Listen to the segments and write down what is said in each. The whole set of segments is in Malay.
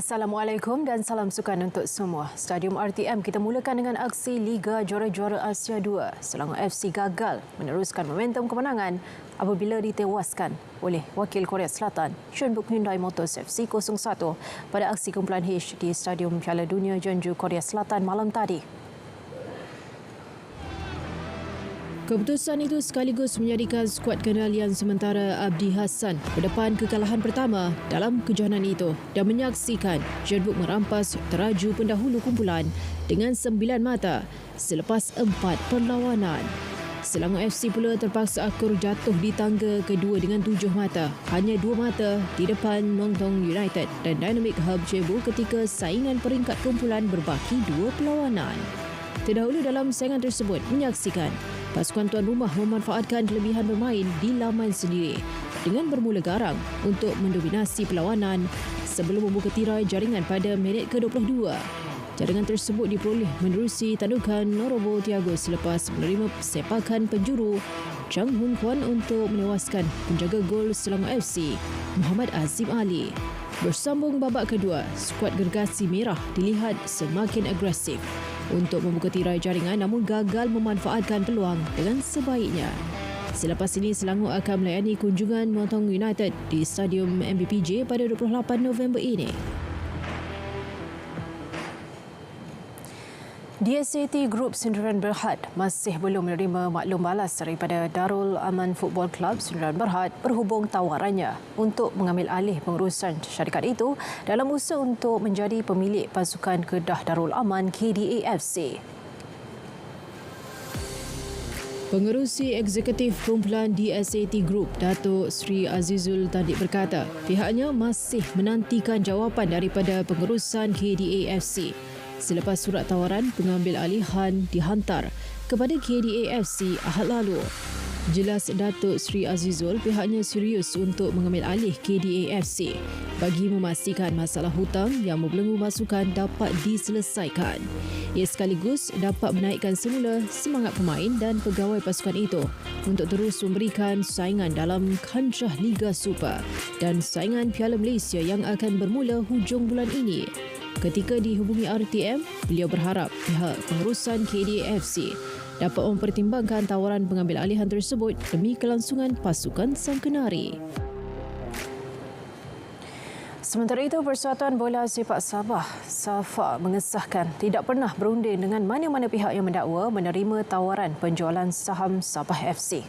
Assalamualaikum dan salam sukan untuk semua. Stadium RTM kita mulakan dengan aksi Liga Juara-Juara Asia 2. Selangor FC gagal meneruskan momentum kemenangan apabila ditewaskan oleh wakil Korea Selatan Jeonbuk Hyundai Motors FC 0-1 pada aksi kumpulan H di Stadium Piala Dunia Jeonju, Korea Selatan malam tadi. Keputusan itu sekaligus menjadikan skuad kendalian sementara Abdi Hassan berdepan kekalahan pertama dalam kejohanan itu dan menyaksikan Jeonbuk merampas teraju pendahulu kumpulan dengan 9 mata selepas 4 perlawanan. Selangor FC pula terpaksa akur jatuh di tangga kedua dengan 7 mata, hanya 2 mata di depan Muangthong United dan Dynamic Hub Cebu ketika saingan peringkat kumpulan berbaki 2 perlawanan. Terdahulu dalam saingan tersebut menyaksikan pasukan tuan rumah memanfaatkan kelebihan bermain di laman sendiri dengan bermula garang untuk mendominasi perlawanan sebelum membuka tirai jaringan pada minit ke-22. Jaringan tersebut diperoleh menerusi tandukan Norobo Thiago selepas menerima sepakan penjuru Chang Hun Kwan untuk menewaskan penjaga gol Selangor FC, Muhammad Azim Ali. Bersambung babak kedua, skuad gergasi merah dilihat semakin agresif untuk membuka tirai jaringan namun gagal memanfaatkan peluang dengan sebaiknya. Selepas ini, Selangor akan melayani kunjungan Muangthong United di Stadium MBPJ pada 28 November ini. DSAT Group Sundaran Berhad masih belum menerima maklum balas daripada Darul Aman Football Club Sundaran Berhad berhubung tawarannya untuk mengambil alih pengurusan syarikat itu dalam usaha untuk menjadi pemilik pasukan Kedah Darul Aman KDA-FC. Pengerusi Eksekutif Kumpulan DSAT Group, Datuk Sri Azizul Tandik berkata, pihaknya masih menantikan jawapan daripada pengurusan KDA-FC selepas surat tawaran pengambil alihan dihantar kepada KDA-FC Ahad lalu. Jelas Datuk Sri Azizul pihaknya serius untuk mengambil alih KDA-FC bagi memastikan masalah hutang yang membelenggu pasukan dapat diselesaikan. Ia sekaligus dapat menaikkan semula semangat pemain dan pegawai pasukan itu untuk terus memberikan saingan dalam kancah Liga Super dan saingan Piala Malaysia yang akan bermula hujung bulan ini. Ketika dihubungi RTM, beliau berharap pihak pengurusan KDA-FC dapat mempertimbangkan tawaran pengambil alihan tersebut demi kelangsungan pasukan Sang Kenari. Sementara itu, Persatuan Bola Sepak Sabah, SAFA, mengesahkan tidak pernah berunding dengan mana-mana pihak yang mendakwa menerima tawaran penjualan saham Sabah FC.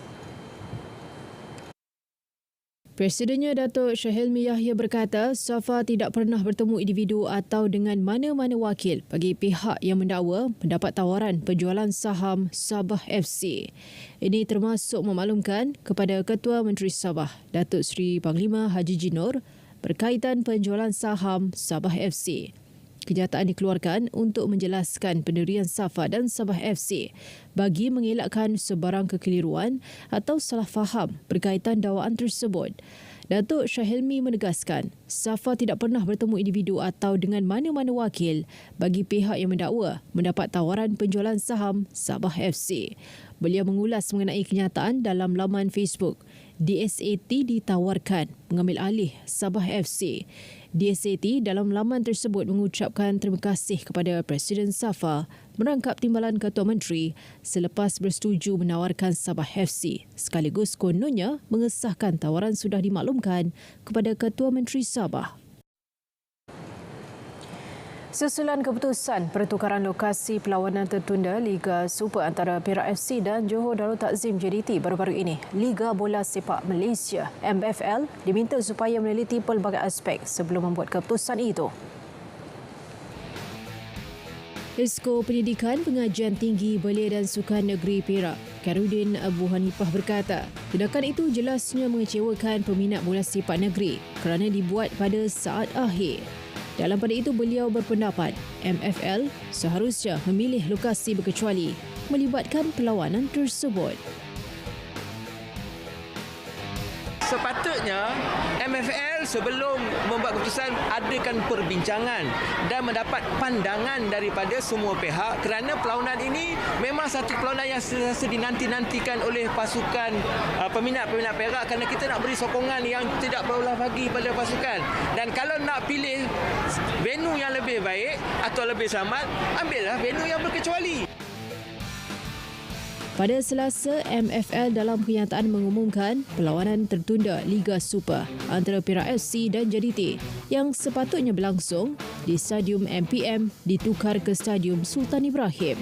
Presidennya Datuk Syahilmi Yahya berkata SAFA tidak pernah bertemu individu atau dengan mana-mana wakil bagi pihak yang mendakwa mendapat tawaran penjualan saham Sabah FC. Ini termasuk memaklumkan kepada Ketua Menteri Sabah, Datuk Seri Panglima Haji Jinor, berkaitan penjualan saham Sabah FC. Kenyataan dikeluarkan untuk menjelaskan pendirian SAFA dan Sabah FC bagi mengelakkan sebarang kekeliruan atau salah faham berkaitan dakwaan tersebut. Datuk Syahilmi menegaskan, SAFA tidak pernah bertemu individu atau dengan mana-mana wakil bagi pihak yang mendakwa mendapat tawaran penjualan saham Sabah FC. Beliau mengulas mengenai kenyataan dalam laman Facebook. DSAT ditawarkan mengambil alih Sabah FC. DSAT dalam laman tersebut mengucapkan terima kasih kepada Presiden SAFA merangkap timbalan Ketua Menteri selepas bersetuju menawarkan Sabah FC sekaligus kononnya mengesahkan tawaran sudah dimaklumkan kepada Ketua Menteri Sabah. Susulan keputusan pertukaran lokasi perlawanan tertunda Liga Super antara Perak FC dan Johor Darul Takzim JDT baru-baru ini, Liga Bola Sepak Malaysia MFL diminta supaya meneliti pelbagai aspek sebelum membuat keputusan itu. Esko Pendidikan Pengajian Tinggi Belia dan Sukan Negeri Perak, Khairuddin Abu Hanifah berkata, tindakan itu jelasnya mengecewakan peminat bola sepak negeri kerana dibuat pada saat akhir. Dalam pada itu, beliau berpendapat MFL seharusnya memilih lokasi berkecuali melibatkan perlawanan tersebut. sepatutnya MFL sebelum membuat keputusan adakan perbincangan dan mendapat pandangan daripada semua pihak, kerana perlawanan ini memang satu perlawanan yang sentiasa dinanti-nantikan oleh pasukan peminat-peminat Perak, kerana kita nak beri sokongan yang tidak berulah bagi pada pasukan. Dan kalau nak pilih venue yang lebih baik atau lebih selamat, ambillah venue yang berkecuali. Pada Selasa, MFL dalam kenyataan mengumumkan perlawanan tertunda Liga Super antara Perak FC dan JDT yang sepatutnya berlangsung di Stadium MPM ditukar ke Stadium Sultan Ibrahim.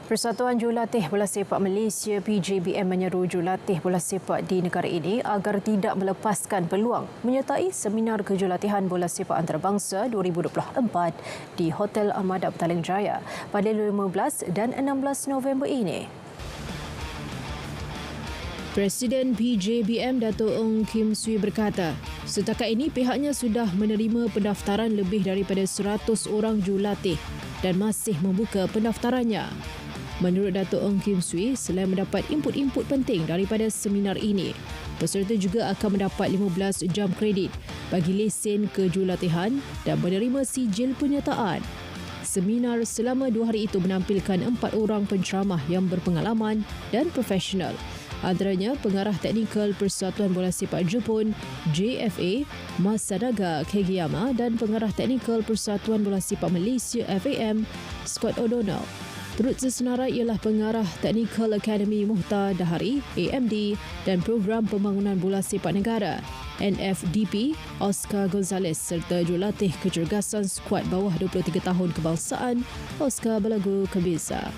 Persatuan Jurulatih Bola Sepak Malaysia PJBM menyeru jurulatih bola sepak di negara ini agar tidak melepaskan peluang menyertai Seminar Kejurulatihan Bola Sepak Antarabangsa 2024 di Hotel Armada Petaling Jaya pada 15 dan 16 November ini. Presiden PJBM Dato' Ong Kim Swee berkata, setakat ini pihaknya sudah menerima pendaftaran lebih daripada 100 orang jurulatih dan masih membuka pendaftarannya. Menurut Dato' Ong Kim Swee, selain mendapat input-input penting daripada seminar ini, peserta juga akan mendapat 15 jam kredit bagi lesen kejurulatihan dan menerima sijil penyertaan. Seminar selama 2 hari itu menampilkan 4 orang penceramah yang berpengalaman dan profesional. Antaranya pengarah teknikal Persatuan Bola Sepak Jepun JFA, Masadaga Kageyama, dan pengarah teknikal Persatuan Bola Sepak Malaysia FAM, Scott O'Donnell. Turut sesenarai ialah pengarah Technical Academy Muhtar Dahari AMD dan Program Pembangunan Bola Sepak Negara NFDP Oscar Gonzalez serta jurulatih kecergasan skuad bawah 23 tahun kebangsaan Oscar Balagu Kabeza.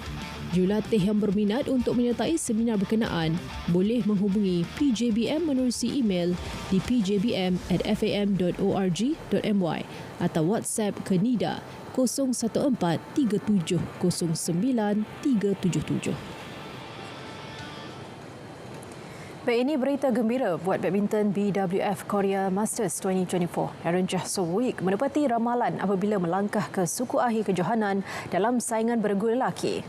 Jurulatih yang berminat untuk menyertai seminar berkenaan boleh menghubungi PJBM menerusi email di pjbm@fam.org.my atau WhatsApp ke NIDA 014-3709-377. Baik, ini berita gembira buat badminton BWF Korea Masters 2024. Aaron Jah-Soo-Wook menepati ramalan apabila melangkah ke suku akhir kejohanan dalam saingan beregu lelaki.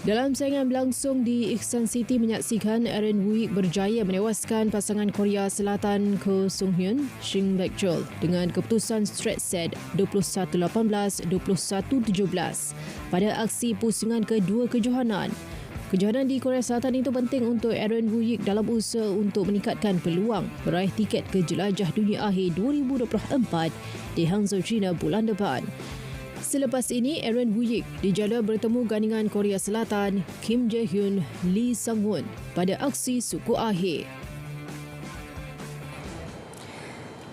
Dalam saingan berlangsung di Iksan City menyaksikan Aaron Wook berjaya menewaskan pasangan Korea Selatan Ko Sung-hyun, Shin Bak-chul dengan keputusan straight set 21-18, 21-17 pada aksi pusingan kedua kejohanan. Kejohanan di Korea Selatan itu penting untuk Aaron Wook dalam usaha untuk meningkatkan peluang meraih tiket ke Jelajah Dunia Akhir 2024 di Hangzhou, China bulan depan. Selepas ini, Aaron Wook dijadual bertemu gandingan Korea Selatan Kim Jae-hyun, Lee Sang-won pada aksi suku akhir.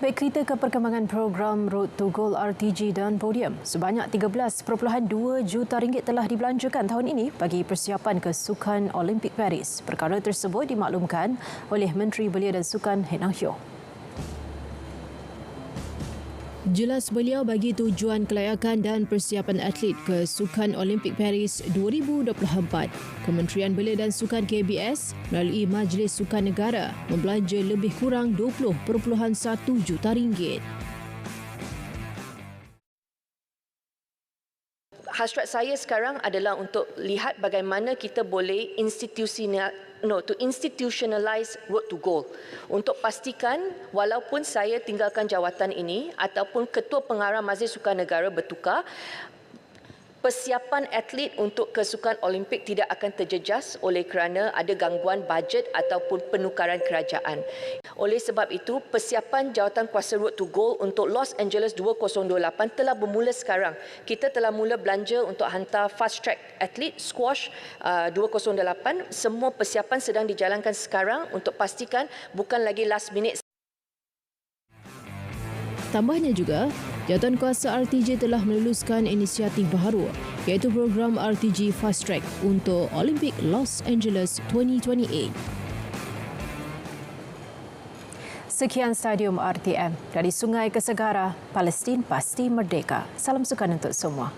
Baik, kita ke perkembangan program Road to Gold RTG dan Podium. Sebanyak 13.2 juta ringgit telah dibelanjakan tahun ini bagi persiapan ke Sukan Olimpik Paris. Perkara tersebut dimaklumkan oleh Menteri Belia dan Sukan Heng Nang-hyo. Jelas beliau bagi tujuan kelayakan dan persiapan atlet ke Sukan Olimpik Paris 2024. Kementerian Belia dan Sukan KBS melalui Majlis Sukan Negara membelanja lebih kurang 20.1 juta ringgit. Hasrat saya sekarang adalah untuk lihat bagaimana kita boleh institutionalize Road to Gold untuk pastikan walaupun saya tinggalkan jawatan ini ataupun Ketua Pengarah Majlis Sukan Negara bertukar, persiapan atlet untuk kesukan Olimpik tidak akan terjejas oleh kerana ada gangguan bajet ataupun penukaran kerajaan. Oleh sebab itu, persiapan jawatan kuasa Road to Gold untuk Los Angeles 2028 telah bermula sekarang. Kita telah mula belanja untuk hantar fast track atlet squash 2008. Semua persiapan sedang dijalankan sekarang untuk pastikan bukan lagi last minute. Tambahnya juga, Jawatankuasa RTJ telah meluluskan inisiatif baharu iaitu program RTG Fast Track untuk Olimpik Los Angeles 2028. Sekian Stadium RTM. Dari sungai ke segara, Palestin pasti merdeka. Salam sukan untuk semua.